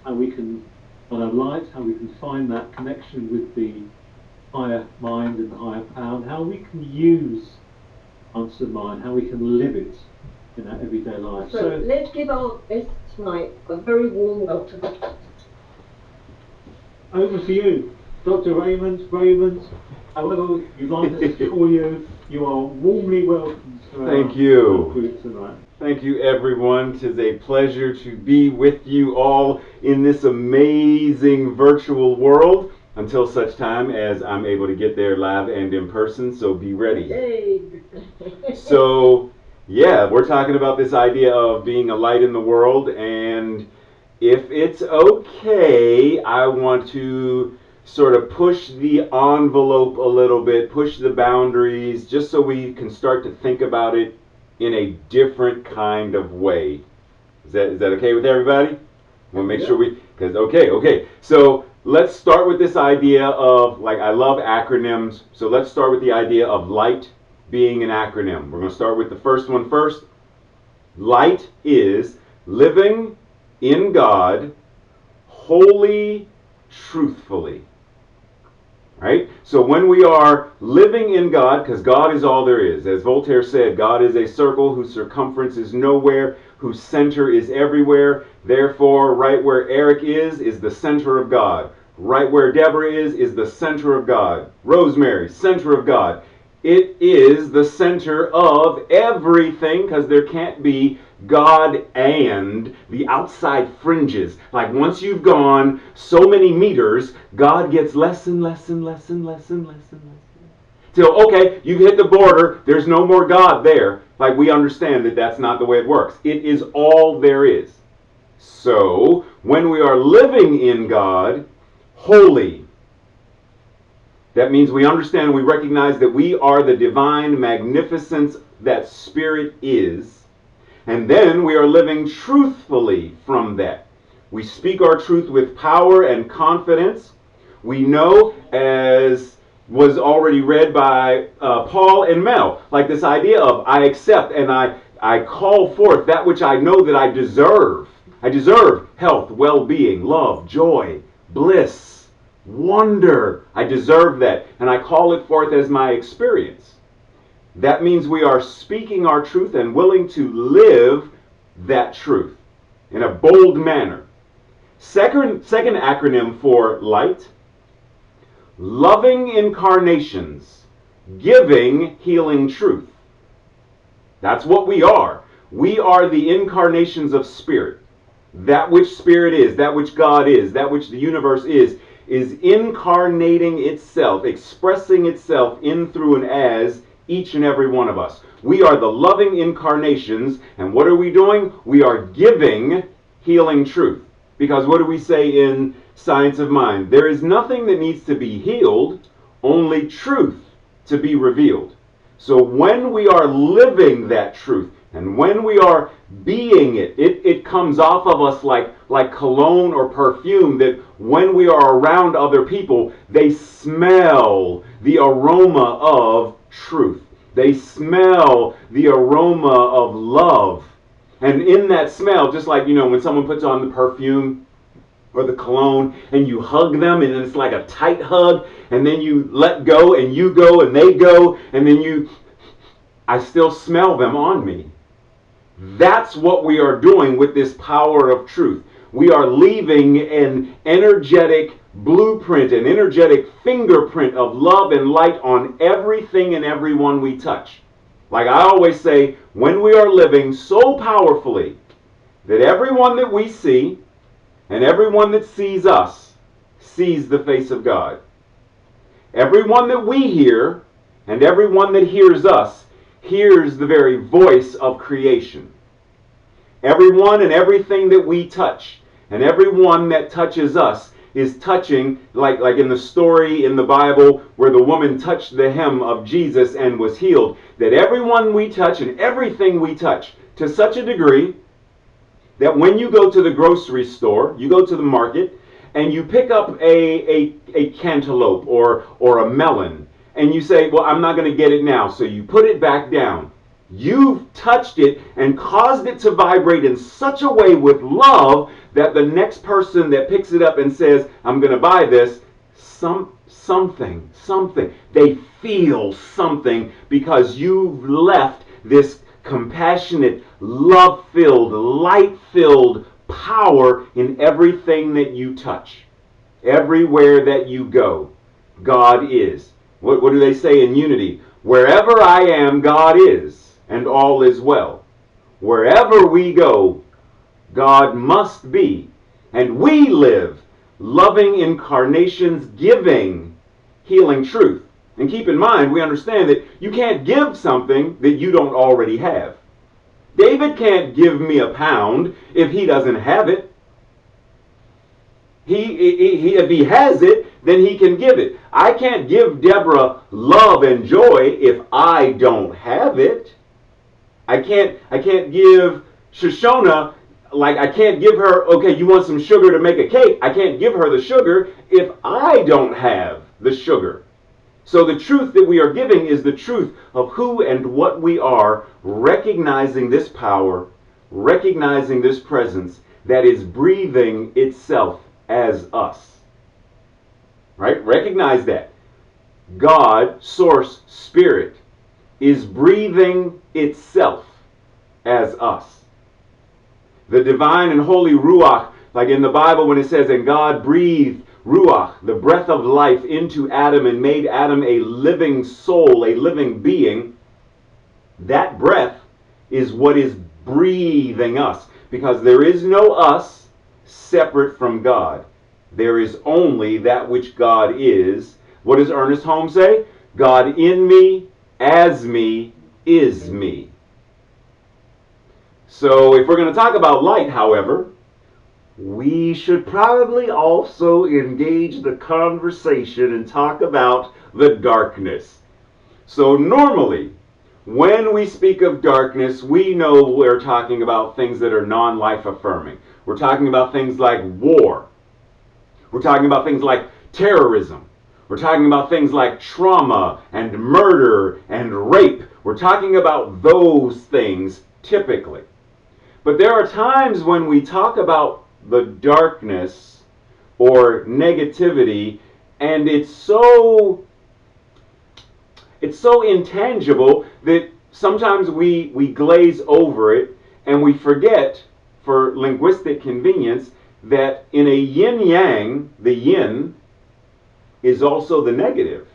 how we can find our light, how we can find that connection with the higher mind and the higher power, and how we can use answered mind, how we can live it in our everyday life. So let's give our guests tonight a very warm welcome. Over to you, Dr. Raymond, however you'd like us to call you, you are warmly welcome to our group tonight. Thank you, everyone. 'Tis a pleasure to be with you all in this amazing virtual world until such time as I'm able to get there live and in person, so be ready. Yay. So, yeah, we're talking about this idea of being a light in the world, and if it's okay, I want to sort of push the envelope a little bit, push the boundaries, just so we can start to think about it in a different kind of way. Is that okay with everybody? I want to make sure because okay. So let's start with this idea of, like, I love acronyms, so let's start with the idea of light being an acronym. We're going to start with the first one first. Light is living in God wholly, truthfully. Right? So when we are living in God, because God is all there is, as Voltaire said, God is a circle whose circumference is nowhere, whose center is everywhere. Therefore, right where Eric is the center of God. Right where Deborah is the center of God. Rosemary, center of God. It is the center of everything, because there can't be God and the outside fringes. Like, once you've gone so many meters, God gets less and less and less and less and less and less. Till, okay, you hit the border, there's no more God there. Like, we understand that that's not the way it works. It is all there is. So, when we are living in God, holy, that means we understand, we recognize that we are the divine magnificence that Spirit is. And then we are living truthfully from that. We speak our truth with power and confidence. We know, as was already read by Paul and Mel, like this idea of I accept and I call forth that which I know that I deserve. I deserve health, well-being, love, joy, bliss, wonder. I deserve that. And I call it forth as my experience. That means we are speaking our truth and willing to live that truth in a bold manner. Second acronym for light, loving incarnations, giving healing truth. That's what we are. We are the incarnations of Spirit. That which Spirit is, that which God is, that which the universe is incarnating itself, expressing itself in, through, and as each and every one of us. We are the loving incarnations, and what are we doing? We are giving healing truth. Because what do we say in Science of Mind? There is nothing that needs to be healed, only truth to be revealed. So when we are living that truth, and when we are being it comes off of us like cologne or perfume, that when we are around other people, they smell the aroma of truth. They smell the aroma of love. And in that smell, just like, when someone puts on the perfume or the cologne and you hug them, and it's like a tight hug, and then you let go and you go and they go, and then I still smell them on me. That's what we are doing with this power of truth. We are leaving an energetic blueprint, an energetic fingerprint of love and light on everything and everyone we touch. Like I always say, when we are living so powerfully that everyone that we see and everyone that sees us sees the face of God. Everyone that we hear and everyone that hears us hears the very voice of creation. Everyone and everything that we touch and everyone that touches us is touching, like in the story in the Bible where the woman touched the hem of Jesus and was healed, that everyone we touch and everything we touch, to such a degree that when you go to the grocery store, you go to the market, and you pick up a cantaloupe or a melon, and you say, well, I'm not going to get it now, so you put it back down. You've touched it and caused it to vibrate in such a way with love that the next person that picks it up and says, I'm going to buy this, something, they feel something because you've left this compassionate, love-filled, light-filled power in everything that you touch. Everywhere that you go, God is. What do they say in unity? Wherever I am, God is, and all is well. Wherever we go, God must be. And we live loving incarnations, giving healing truth. And keep in mind, we understand that you can't give something that you don't already have. David can't give me a pound if he doesn't have it. If he has it, then he can give it. I can't give Deborah love and joy if I don't have it. I can't give Shoshona, like I can't give her, okay, you want some sugar to make a cake. I can't give her the sugar if I don't have the sugar. So the truth that we are giving is the truth of who and what we are, recognizing this power, recognizing this presence that is breathing itself as us. Right? Recognize that. God, Source, Spirit, is breathing itself as us. The divine and holy Ruach, like in the Bible when it says, and God breathed Ruach, the breath of life, into Adam and made Adam a living soul, a living being, that breath is what is breathing us. Because there is no us separate from God. There is only that which God is. What does Ernest Holmes say? God in me, as me, is me. So if we're going to talk about light, however, we should probably also engage the conversation and talk about the darkness. So normally, when we speak of darkness, we know we're talking about things that are non-life affirming. We're talking about things like war. We're talking about things like terrorism. We're talking about things like trauma and murder and rape. We're talking about those things typically. But there are times when we talk about the darkness or negativity, and it's so intangible that sometimes we glaze over it and we forget, for linguistic convenience, that in a yin-yang, the yin is also the negative.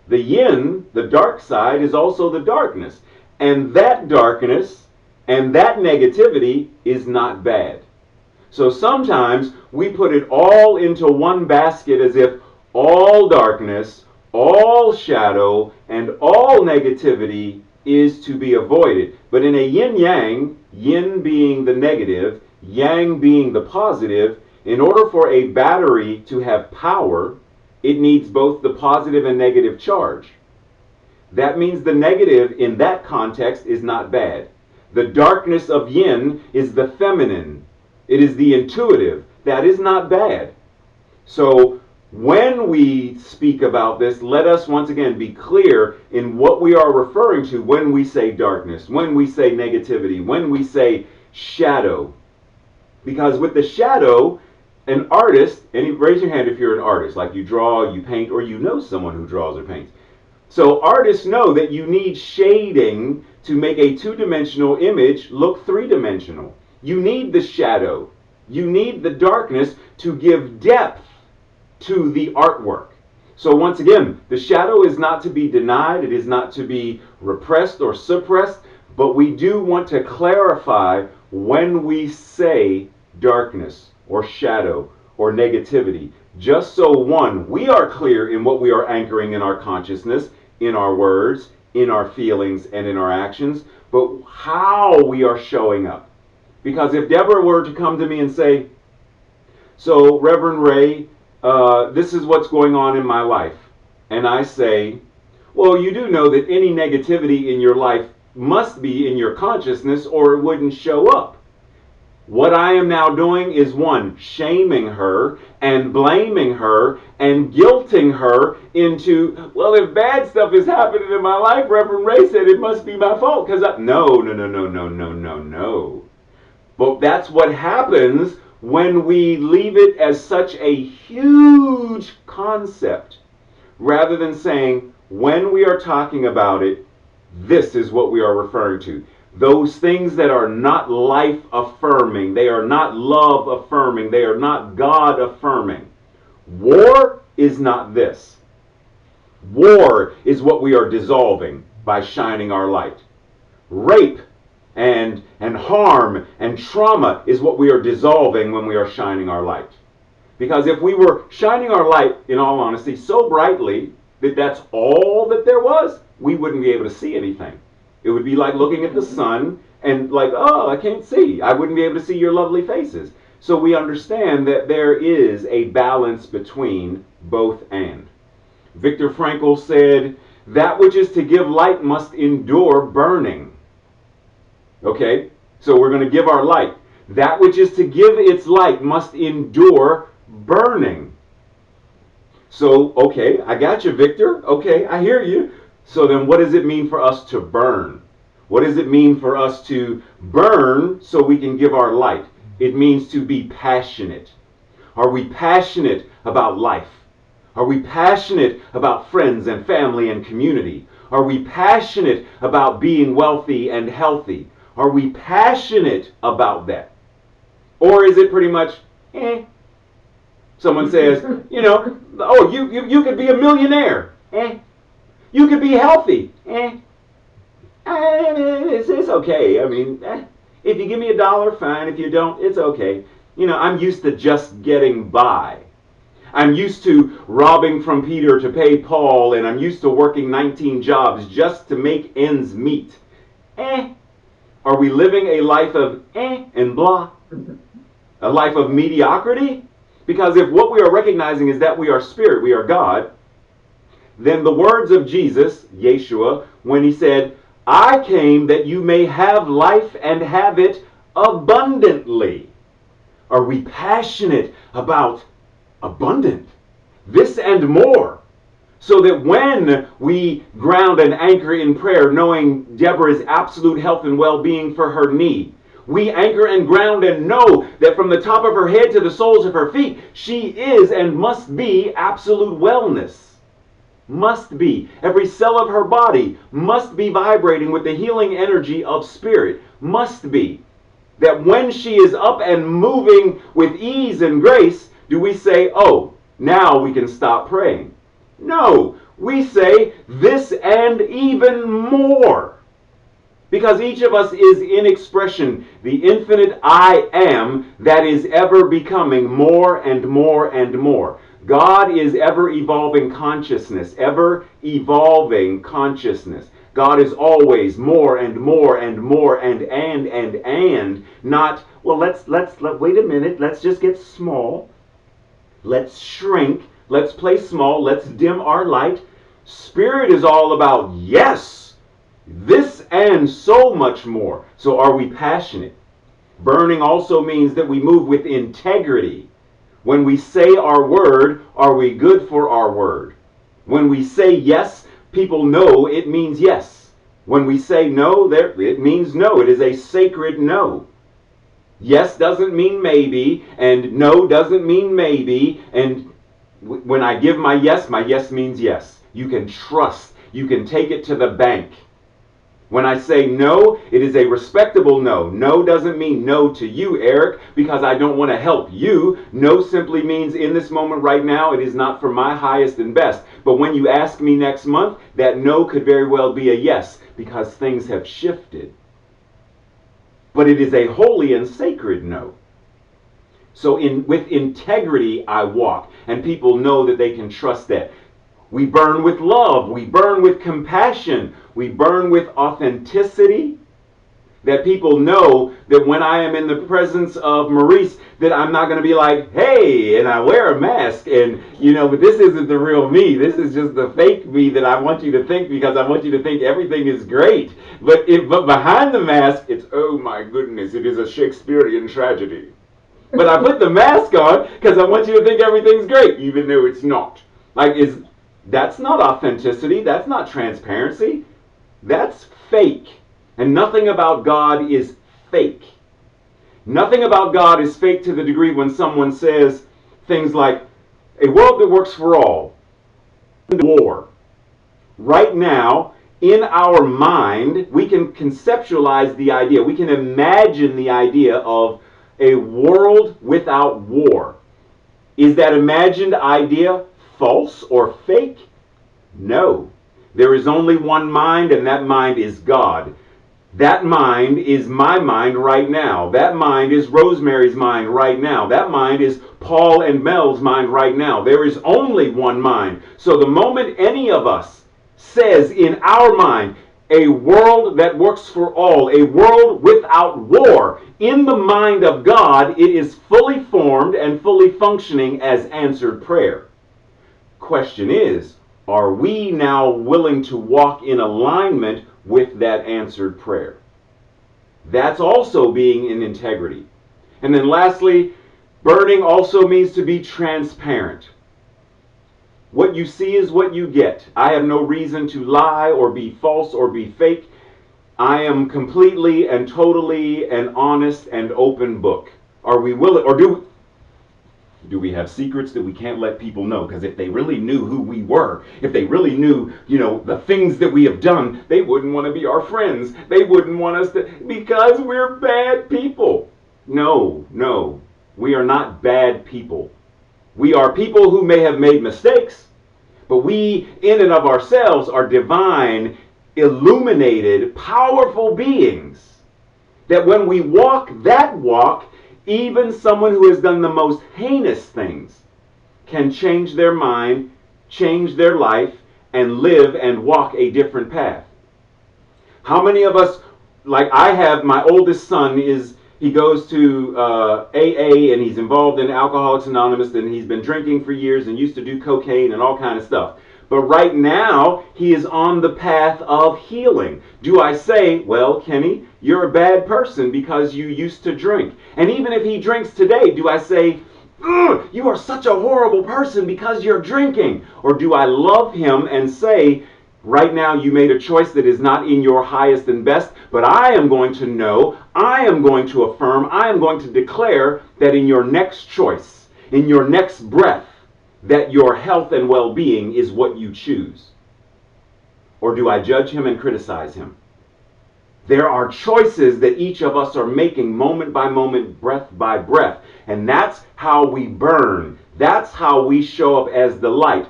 The yin, the dark side, is also the darkness. And that darkness and that negativity is not bad. So sometimes we put it all into one basket as if all darkness, all shadow, and all negativity is to be avoided. But in a yin-yang, yin being the negative, yang being the positive, in order for a battery to have power, it needs both the positive and negative charge. That means the negative in that context is not bad. The darkness of yin is the feminine. It is the intuitive. That is not bad. So when we speak about this, let us once again be clear in what we are referring to when we say darkness, when we say negativity, when we say shadow. Because with the shadow, an artist, and raise your hand if you're an artist, like you draw, you paint, or you know someone who draws or paints. So artists know that you need shading to make a two-dimensional image look three-dimensional. You need the shadow. You need the darkness to give depth to the artwork. So once again, the shadow is not to be denied. It is not to be repressed or suppressed. But we do want to clarify when we say darkness or shadow or negativity. Just so, one, we are clear in what we are anchoring in our consciousness, in our words, in our feelings, and in our actions, but how we are showing up. Because if Deborah were to come to me and say, so Reverend Ray, this is what's going on in my life. And I say, well, you do know that any negativity in your life must be in your consciousness or it wouldn't show up. what I am now doing is one, shaming her and blaming her and guilting her into, well, if bad stuff is happening in my life, Reverend Ray said it must be my fault because no. But that's what happens when we leave it as such a huge concept rather than saying, when we are talking about it, this is what we are referring to. Those things that are not life affirming, they are not love affirming, they are not God affirming. War is not this. War is what we are dissolving by shining our light. Rape and harm and trauma is what we are dissolving when we are shining our light. Because if we were shining our light, in all honesty, so brightly that that's all that there was, we wouldn't be able to see anything. It would be like looking at the sun and like, oh, I can't see. I wouldn't be able to see your lovely faces. So we understand that there is a balance between both and. Viktor Frankl said, that which is to give light must endure burning. Okay, so we're going to give our light. That which is to give its light must endure burning. So, okay, I got you, Victor. Okay, I hear you. So then what does it mean for us to burn? What does it mean for us to burn so we can give our light? It means to be passionate. Are we passionate about life? Are we passionate about friends and family and community? Are we passionate about being wealthy and healthy? Are we passionate about that? Or is it pretty much, Someone says, oh, you could be a millionaire. You could be healthy. It's okay. I mean, if you give me $1, fine. If you don't, it's okay. I'm used to just getting by. I'm used to robbing from Peter to pay Paul, and I'm used to working 19 jobs just to make ends meet. Are we living a life of and blah? A life of mediocrity? Because if what we are recognizing is that we are spirit, we are God, then the words of Jesus, Yeshua, when he said, I came that you may have life and have it abundantly. Are we passionate about abundant? This and more. So that when we ground and anchor in prayer, knowing Deborah's absolute health and well-being for her knee, we anchor and ground and know that from the top of her head to the soles of her feet, she is and must be absolute wellness. Must be. Every cell of her body must be vibrating with the healing energy of spirit. Must be. That when she is up and moving with ease and grace, do we say, oh, now we can stop praying? No, we say this and even more. Because each of us is in expression, the infinite I am that is ever becoming more and more and more. God is ever evolving consciousness, ever evolving consciousness. God is always more and more and more and not, well, let's wait a minute, let's just get small. Let's shrink, let's play small, let's dim our light. Spirit is all about yes, this and so much more. So are we passionate? Burning also means that we move with integrity. When we say our word, are we good for our word? When we say yes, people know it means yes. When we say no, it means no. It is a sacred no. Yes doesn't mean maybe, and no doesn't mean maybe. And when I give my yes means yes. You can trust. You can take it to the bank. When I say no, it is a respectable no. No doesn't mean no to you, Eric, because I don't want to help you. No simply means in this moment right now, it is not for my highest and best. But when you ask me next month, that no could very well be a yes, because things have shifted. But it is a holy and sacred no. So with integrity I walk, and people know that they can trust that. We burn with love. We burn with compassion. We burn with authenticity. That people know that when I am in the presence of Maurice, that I'm not going to be like, hey, and I wear a mask, and, but this isn't the real me. This is just the fake me that I want you to think, because I want you to think everything is great. But behind the mask, it's, oh my goodness, it is a Shakespearean tragedy. But I put the mask on because I want you to think everything's great, even though it's not. That's not authenticity. That's not transparency. That's fake. And nothing about God is fake. Nothing about God is fake to the degree when someone says things like, a world that works for all, war. Right now, in our mind, we can conceptualize the idea. We can imagine the idea of a world without war. Is that imagined idea false or fake? No. There is only one mind, and that mind is God. That mind is my mind right now. That mind is Rosemary's mind right now. That mind is Paul and Mel's mind right now. There is only one mind. So the moment any of us says in our mind, a world that works for all, a world without war, in the mind of God, it is fully formed and fully functioning as answered prayer. Question is, are we now willing to walk in alignment with that answered prayer? That's also being in integrity. And then lastly, burning also means to be transparent. What you see is what you get. I have no reason to lie or be false or be fake. I am completely and totally an honest and open book. Are we willing, or do we have secrets that we can't let people know? Because if they really knew who we were, if they really knew, the things that we have done, they wouldn't want to be our friends. They wouldn't want us to, because we're bad people. No, we are not bad people. We are people who may have made mistakes, but we, in and of ourselves, are divine, illuminated, powerful beings. That when we walk that walk, even someone who has done the most heinous things can change their mind, change their life, and live and walk a different path. How many of us, like I have, my oldest son he goes to AA, and he's involved in Alcoholics Anonymous, and he's been drinking for years and used to do cocaine and all kind of stuff. But right now, he is on the path of healing. Do I say, well, Kenny, you're a bad person because you used to drink? And even if he drinks today, do I say, you are such a horrible person because you're drinking? Or do I love him and say, right now you made a choice that is not in your highest and best, but I am going to know, I am going to affirm, I am going to declare that in your next choice, in your next breath, that your health and well-being is what you choose? Or do I judge him and criticize him? There are choices that each of us are making moment by moment, breath by breath. And that's how we burn. That's how we show up as the light.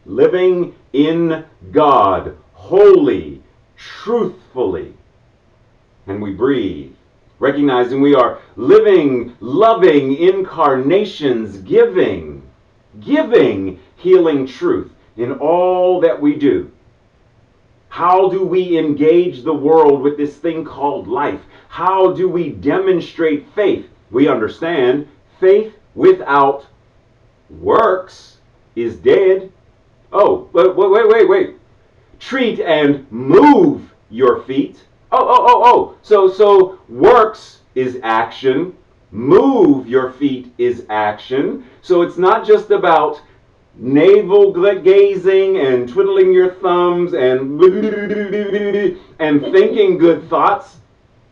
Living in God, holy, truthfully. And we breathe, recognizing we are living, loving incarnations, giving healing truth in all that we do. How do we engage the world with this thing called life? How do we demonstrate faith? We understand faith without works is dead. Oh, but wait. Treat and move your feet. So works is action. Move your feet is action. So it's not just about navel gazing and twiddling your thumbs and thinking good thoughts.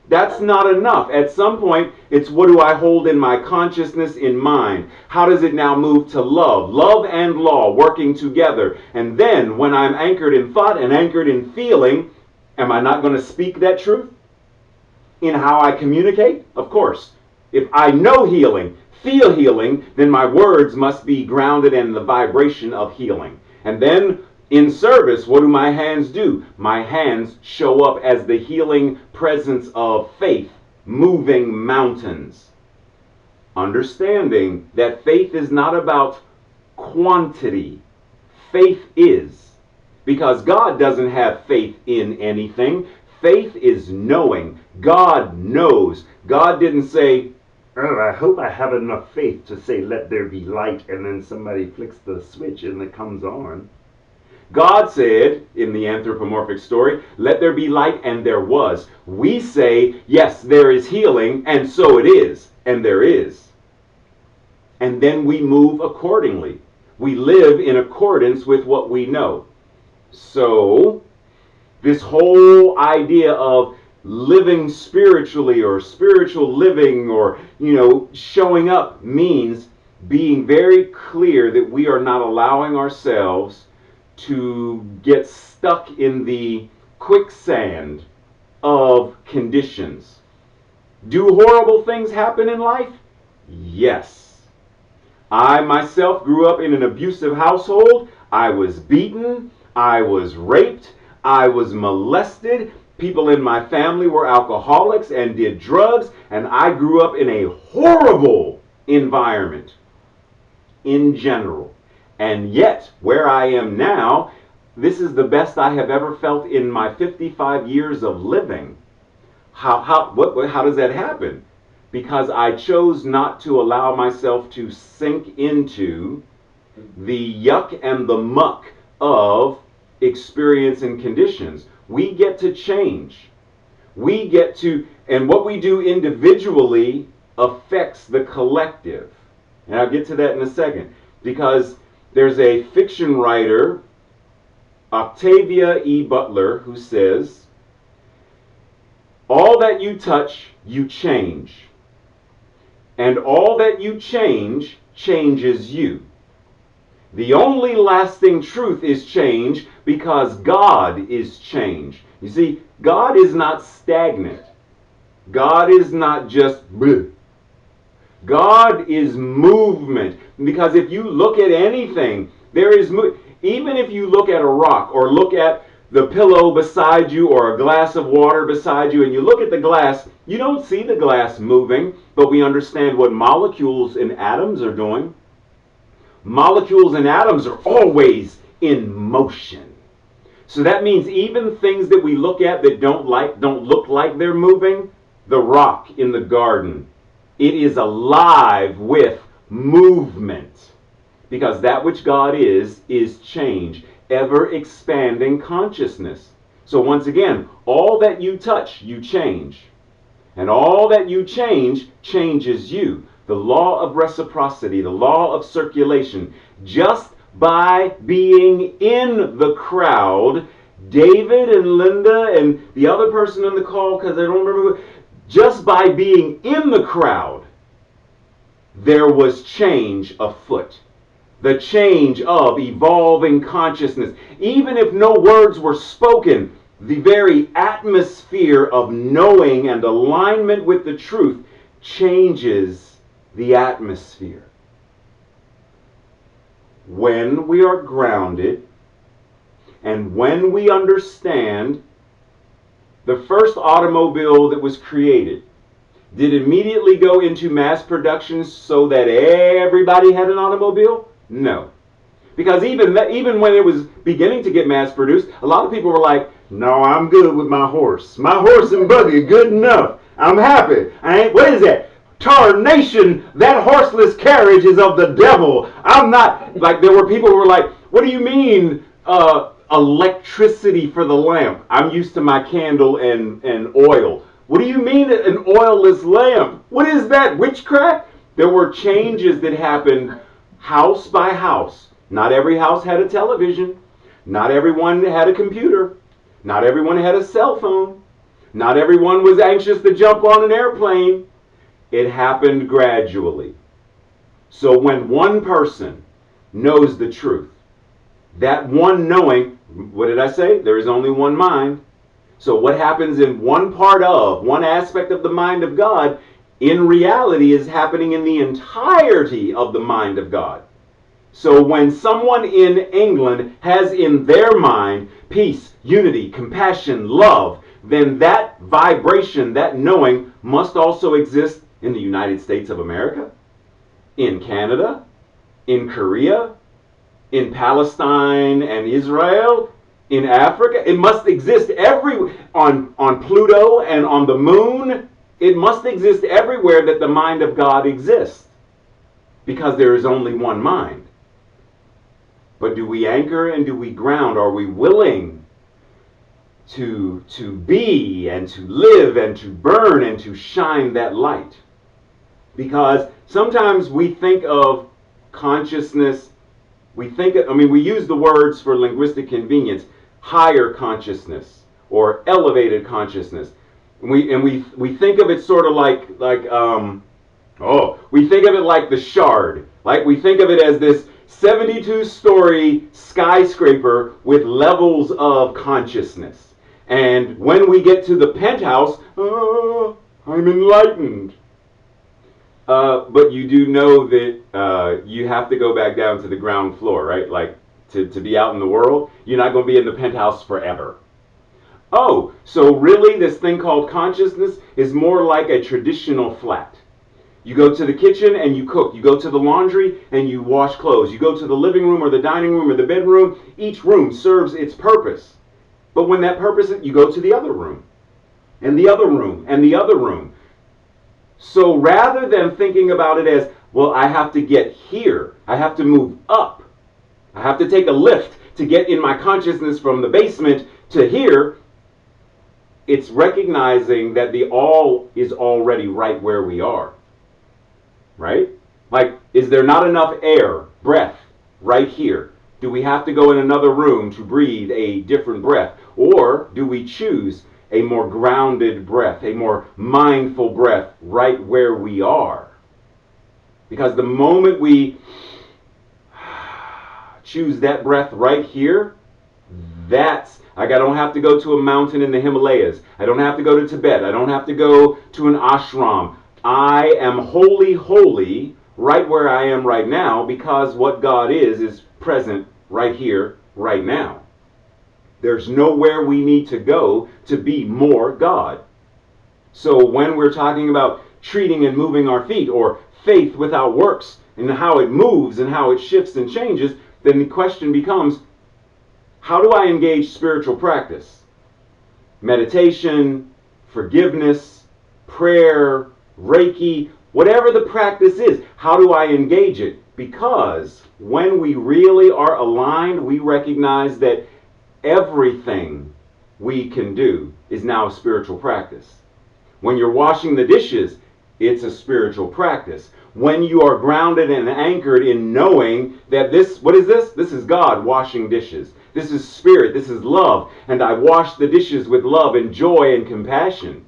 That's not enough. At some point, it's what do I hold in my consciousness, in mind? How does it now move to love? Love and law working together. And then when I'm anchored in thought and anchored in feeling, am I not going to speak that truth in how I communicate? Of course. If I know healing, feel healing, then my words must be grounded in the vibration of healing. And then in service, what do my hands do? My hands show up as the healing presence of faith, moving mountains. Understanding that faith is not about quantity. Faith is. Because God doesn't have faith in anything. Faith is knowing. God knows. God didn't say, oh, I hope I have enough faith to say, let there be light, and then somebody flicks the switch and it comes on. God said in the anthropomorphic story, let there be light, and there was. We say, yes, there is healing, and so it is, and there is. And then we move accordingly. We live in accordance with what we know. So, this whole idea of living spiritually or spiritual living or, showing up means being very clear that we are not allowing ourselves to get stuck in the quicksand of conditions. Do horrible things happen in life? Yes. I myself grew up in an abusive household. I was beaten. I was raped. I was molested. People in my family were alcoholics and did drugs, and I grew up in a horrible environment in general. And yet, where I am now, this is the best I have ever felt in my 55 years of living. How does that happen? Because I chose not to allow myself to sink into the yuck and the muck of experience and conditions. We get to change. We get to, and what we do individually affects the collective. And I'll get to that in a second. Because there's a fiction writer, Octavia E. Butler, who says, all that you touch, you change. And all that you change, changes you. The only lasting truth is change because God is change. You see, God is not stagnant. God is not just bleh. God is movement. Because if you look at anything, there is even if you look at a rock or look at the pillow beside you or a glass of water beside you and you look at the glass, you don't see the glass moving, but we understand what molecules and atoms are doing. Molecules and atoms are always in motion. So that means even things that we look at that don't look like they're moving, the rock in the garden, it is alive with movement. Because that which God is change, ever expanding consciousness. So once again, all that you touch, you change. And all that you change, changes you. The law of reciprocity, the law of circulation. Just by being in the crowd, David and Linda and the other person in the call, because I don't remember, just by being in the crowd, there was change afoot. The change of evolving consciousness. Even if no words were spoken, the very atmosphere of knowing and alignment with the truth changes the atmosphere. When we are grounded and when we understand the first automobile that was created, did immediately go into mass production so that everybody had an automobile? No. Because even when it was beginning to get mass produced, a lot of people were like, no, I'm good with my horse. My horse and buggy, good enough. I'm happy. What is that? Tarnation, that horseless carriage is of the devil. I'm not, like there were people who were like, what do you mean electricity for the lamp? I'm used to my candle and oil. What do you mean an oilless lamp? What is that, witchcraft? There were changes that happened house by house. Not every house had a television. Not everyone had a computer. Not everyone had a cell phone. Not everyone was anxious to jump on an airplane. It happened gradually. So when one person knows the truth, that one knowing, what did I say? There is only one mind. So what happens in one aspect of the mind of God, in reality is happening in the entirety of the mind of God. So when someone in England has in their mind peace, unity, compassion, love, then that vibration, that knowing must also exist in the United States of America, in Canada, in Korea, in Palestine and Israel, in Africa. It must exist on Pluto and on the moon. It must exist everywhere that the mind of God exists, because there is only one mind. But do we anchor and do we ground? Are we willing to be and to live and to burn and to shine that light? Because sometimes we think of consciousness, we use the words for linguistic convenience, higher consciousness or elevated consciousness. And we think of it sort of we think of it like the Shard. Like we think of it as this 72-story skyscraper with levels of consciousness. And when we get to the penthouse, I'm enlightened. But you do know that you have to go back down to the ground floor, right? Like to be out in the world. You're not going to be in the penthouse forever. Oh, so really this thing called consciousness is more like a traditional flat. You go to the kitchen and you cook. You go to the laundry and you wash clothes. You go to the living room or the dining room or the bedroom. Each room serves its purpose. But when that purpose, you go to the other room and the other room and the other room. So rather than thinking about it as, well, I have to get here, I have to move up, I have to take a lift to get in my consciousness from the basement to here, it's recognizing that the all is already right where we are. Right? Like, is there not enough air, breath, right here? Do we have to go in another room to breathe a different breath? Or do we choose a more grounded breath, a more mindful breath right where we are? Because the moment we choose that breath right here, I don't have to go to a mountain in the Himalayas. I don't have to go to Tibet. I don't have to go to an ashram. I am holy right where I am right now, because what God is present right here, right now. There's nowhere we need to go to be more God. So when we're talking about treating and moving our feet, or faith without works, and how it moves and how it shifts and changes, then the question becomes, how do I engage spiritual practice? Meditation, forgiveness, prayer, Reiki, whatever the practice is, how do I engage it? Because when we really are aligned, we recognize that everything we can do is now a spiritual practice. When you're washing the dishes, it's a spiritual practice. When you are grounded and anchored in knowing that what is this? This is God washing dishes. This is spirit, this is love, and I wash the dishes with love and joy and compassion.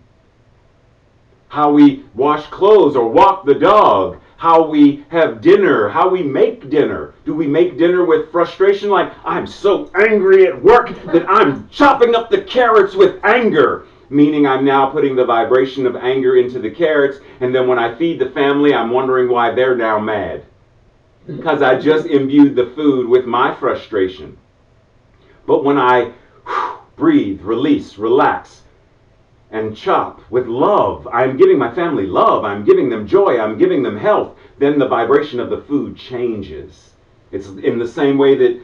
How we wash clothes or walk the dog, how we have dinner, how we make dinner. Do we make dinner with frustration, like, I'm so angry at work that I'm chopping up the carrots with anger? Meaning I'm now putting the vibration of anger into the carrots, and then when I feed the family, I'm wondering why they're now mad. Because I just imbued the food with my frustration. But when I breathe, release, relax, and chop with love, I'm giving my family love, I'm giving them joy, I'm giving them health, then the vibration of the food changes. It's in the same way that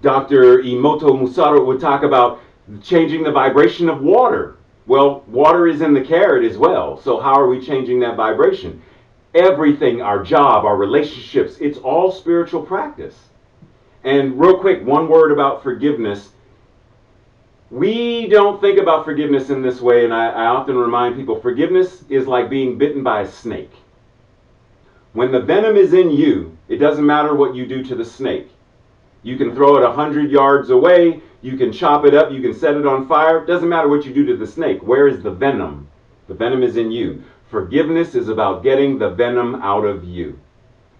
Dr. Emoto Musaru would talk about changing the vibration of water. Well, water is in the carrot as well. So how are we changing that vibration? Everything, our job, our relationships, it's all spiritual practice. And real quick, one word about forgiveness. We don't think about forgiveness in this way, and I often remind people, forgiveness is like being bitten by a snake. When the venom is in you, it doesn't matter what you do to the snake. You can throw it 100 yards away, you can chop it up, you can set it on fire. It doesn't matter what you do to the snake. Where is the venom? The venom is in you. Forgiveness is about getting the venom out of you.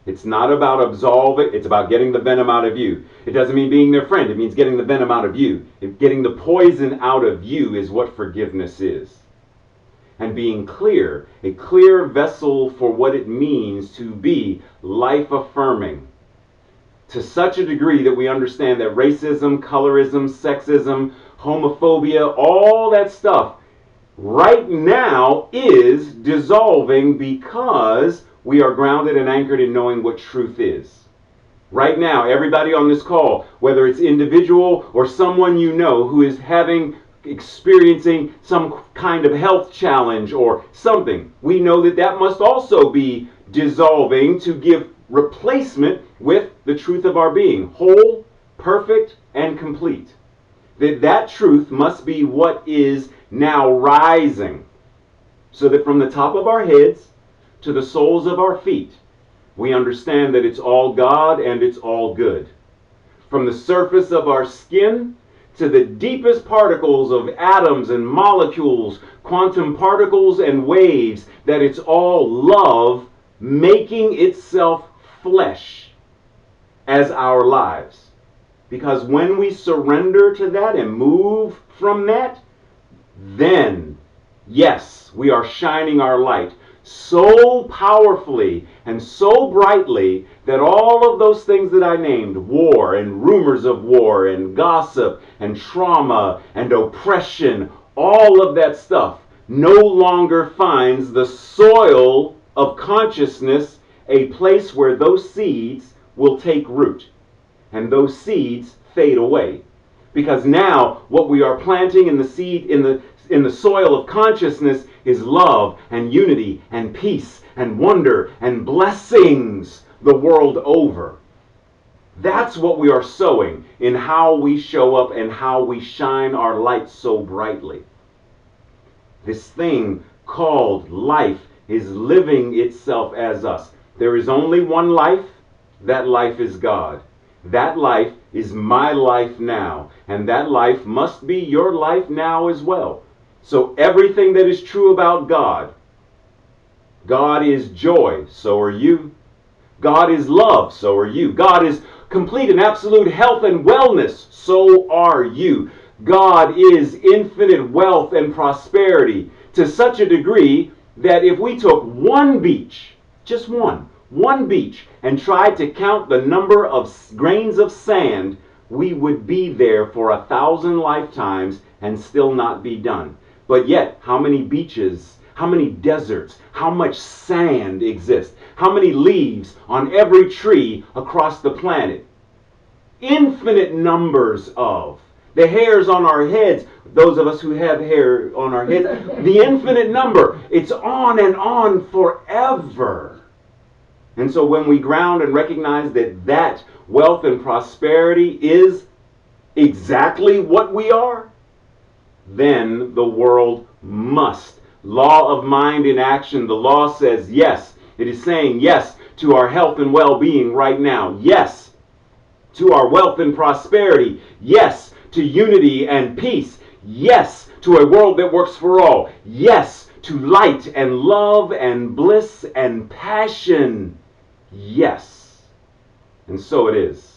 It's not about absolving, it's about getting the venom out of you. It doesn't mean being their friend, it means getting the venom out of you. Getting the poison out of you is what forgiveness is. And being clear, a clear vessel for what it means to be life-affirming. To such a degree that we understand that racism, colorism, sexism, homophobia, all that stuff right now is dissolving because we are grounded and anchored in knowing what truth is. Right now, everybody on this call, whether it's individual or someone you know who is experiencing some kind of health challenge or something, we know that that must also be dissolving to give replacement with the truth of our being, whole, perfect, and complete. That truth must be what is now rising, so that from the top of our heads to the soles of our feet, we understand that it's all God and it's all good. From the surface of our skin to the deepest particles of atoms and molecules, quantum particles and waves, that it's all love making itself flesh as our lives. Because when we surrender to that and move from that, then, yes, we are shining our light so powerfully and so brightly that all of those things that I named, war and rumors of war and gossip and trauma and oppression, all of that stuff no longer finds the soil of consciousness, a place where those seeds will take root and those seeds fade away. Because now what we are planting in the seed, in the soil of consciousness, is love and unity and peace and wonder and blessings the world over. That's what we are sowing in how we show up and how we shine our light so brightly. This thing called life is living itself as us. There is only one life. That life is God. That life is my life now, and that life must be your life now as well. So everything that is true about God, God is joy, so are you. God is love, so are you. God is complete and absolute health and wellness, so are you. God is infinite wealth and prosperity to such a degree that if we took one beach, just one beach, and tried to count the number of grains of sand, we would be there for 1,000 lifetimes and still not be done. But yet, how many beaches, how many deserts, how much sand exists, how many leaves on every tree across the planet? Infinite numbers of. The hairs on our heads, those of us who have hair on our heads, the infinite number. It's on and on forever. And so when we ground and recognize that that wealth and prosperity is exactly what we are, then the world must. Law of mind in action. The law says yes. It is saying yes to our health and well-being right now. Yes to our wealth and prosperity. Yes to unity and peace. Yes to a world that works for all. Yes to light and love and bliss and passion. Yes. And so it is.